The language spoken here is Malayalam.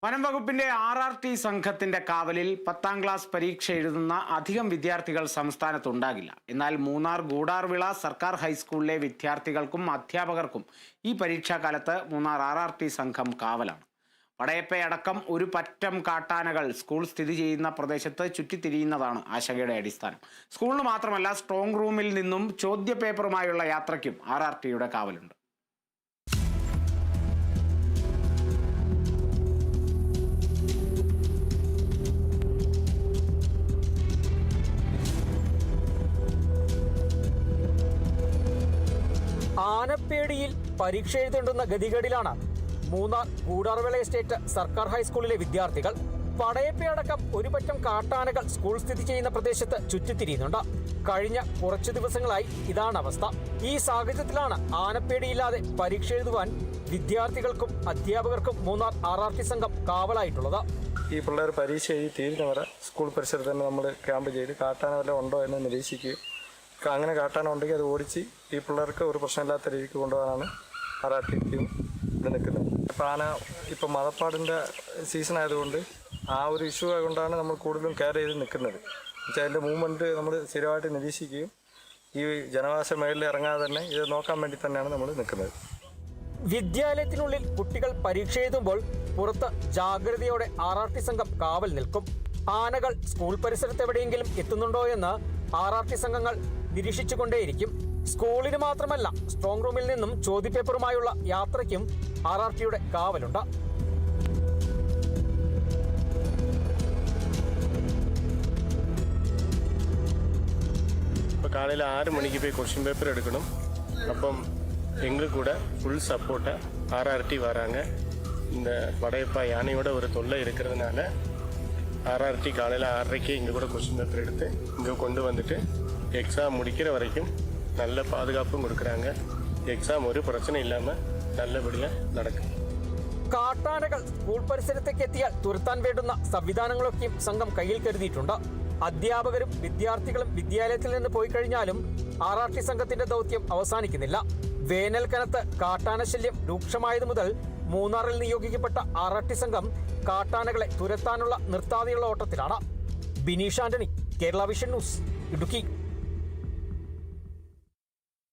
വനം വകുപ്പിന്റെ RRT സംഘത്തിന്റെ കാവലിൽ 10ാം ക്ലാസ് പരീക്ഷ എഴുതുന്ന അധികം വിദ്യാർത്ഥികൾ സംസ്ഥാനത്തുണ്ടാകില്ല. എന്നാൽ മൂന്നാർ ഗൂഡാർവിള സർക്കാർ ഹൈസ്കൂളിലെ വിദ്യാർത്ഥികൾക്കും അധ്യാപകർക്കും ഈ പരീക്ഷാകാലത്ത് മൂന്നാർ RRT സംഘം കാവലാണ്. വടയപ്പയടക്കം ഒരു പറ്റം കാട്ടാനകൾ സ്കൂൾ സ്ഥിതി ചെയ്യുന്ന പ്രദേശത്ത് ചുറ്റിത്തിരിയുന്നതാണ് ആശങ്കയുടെ അടിസ്ഥാനം. സ്കൂളിന് മാത്രമല്ല, സ്ട്രോങ് റൂമിൽ നിന്നും ചോദ്യപേപ്പറുമായുള്ള യാത്രയ്ക്കും RRTയുടെ കാവലുണ്ട്. ആനപ്പേടിയിൽ പരീക്ഷ എഴുതേണ്ടുന്ന ഗതികേടിലാണ് മൂന്നാർ ഗൂഡാർവിള എസ്റ്റേറ്റ് സർക്കാർ ഹൈസ്കൂളിലെ വിദ്യാർത്ഥികൾ. പടയപ്പയടക്കം ഒരു പറ്റം കാട്ടാനകൾ സ്കൂൾ സ്ഥിതി ചെയ്യുന്ന പ്രദേശത്ത് ചുറ്റിത്തിരിയുന്നുണ്ട്. കഴിഞ്ഞ കുറച്ചു ദിവസങ്ങളായി ഇതാണ് അവസ്ഥ. ഈ സാഹചര്യത്തിലാണ് ആനപ്പേടിയില്ലാതെ പരീക്ഷ എഴുതുവാൻ വിദ്യാർത്ഥികൾക്കും അധ്യാപകർക്കും മൂന്നാർ RRT സംഘം കാവലായിട്ടുള്ളത്. ഈ പിള്ളേർ പരീക്ഷ എഴുതി തീരുന്നവരെ സ്കൂൾ പരിസരത്ത് തന്നെ നമ്മൾ ക്യാമ്പ് ചെയ്ത് കാട്ടാന വല്ലതും ഉണ്ടോ എന്ന് നിരീക്ഷിക്കുകയും അങ്ങനെ കാട്ടാന ഉണ്ടെങ്കിൽ അത് ഓടിച്ച് ഈ പിള്ളേർക്ക് ഒരു പ്രശ്നമില്ലാത്ത രീതിക്ക് കൊണ്ടുപോകാനാണ് RRT ടീം ഇവിടെ നിൽക്കുന്നത്. ഇപ്പോൾ ആന ഇപ്പോൾ മതപ്പാടിൻ്റെ സീസൺ ആയതുകൊണ്ട് ആ ഒരു ഇഷ്യൂ ആയതുകൊണ്ടാണ് നമ്മൾ കൂടുതലും കെയർ ചെയ്ത് നിൽക്കുന്നത്. എന്നുവെച്ചാൽ അതിൻ്റെ മൂവ്മെൻറ്റ് നമ്മൾ സ്ഥിരമായിട്ട് നിരീക്ഷിക്കുകയും ഈ ജനവാസ മേഖലയിൽ ഇറങ്ങാതെ തന്നെ ഇത് നോക്കാൻ വേണ്ടി തന്നെയാണ് നമ്മൾ നിൽക്കുന്നത്. വിദ്യാലയത്തിനുള്ളിൽ കുട്ടികൾ പരീക്ഷ എഴുതുമ്പോൾ പുറത്ത് ജാഗ്രതയോടെ RRT സംഘം കാവൽ നിൽക്കും. ആനകൾ സ്കൂൾ പരിസരത്ത് എവിടെയെങ്കിലും എത്തുന്നുണ്ടോ എന്ന് RRT സംഘങ്ങൾ നിരീക്ഷിച്ചുകൊണ്ടേയിരിക്കും. സ്കൂളിന് മാത്രമല്ല, സ്ട്രോങ് റൂമിൽ നിന്നും ചോദ്യപേപ്പറുമായുള്ള യാത്രയ്ക്കും RRTയുടെ കാവലുണ്ട്. இப்போ காலையில் 6 மணிக்கு போய் கொஸ்டின் பேப்பர் எடுக்கணும். അപ്പം எங்களுக்கு கூட ஃபுல் சப்போர்ட்டாக RRT வராங்க. இந்த படையப்பா யானையோட ஒரு தொல்லை இருக்கிறதுனால RRT காலையில் 6:30க்கு இங்கே கூட கொஸ்டின் பேப்பர் எடுத்து இங்கே கொண்டு வந்துட்டு எக்ஸாம் முடிக்கிற வரைக்கும் நல்ல பாதுகாப்பும் கொடுக்குறாங்க. எக்ஸாம் ഒരു പ്രശ്നം ഇല്ലാமல் നല്ലപടിயாக നടക്കും. കാട്ടാനകൾ സ്കൂൾ പരിസരത്തേക്ക് എത്തിയാൽ തുരത്താൻ വേണ്ടുന്ന സംവിധാനങ്ങളൊക്കെയും സംഘം കയ്യിൽ കരുതിയിട്ടുണ്ട്. അധ്യാപകരും വിദ്യാർത്ഥികളും വിദ്യാലയത്തിൽ നിന്ന് പോയി കഴിഞ്ഞാലും RRT സംഘത്തിന്റെ ദൗത്യം അവസാനിക്കുന്നില്ല. വേനൽക്കനത്ത് കാട്ടാനശല്യം രൂക്ഷമായതു മുതൽ മൂന്നാറിൽ നിയോഗിക്കപ്പെട്ട RRT സംഘം കാട്ടാനകളെ തുരത്താനുള്ള നിർത്താതെയുള്ള ഓട്ടത്തിലാണ്. Bineesh Antony, Kerala vision news, Idukki.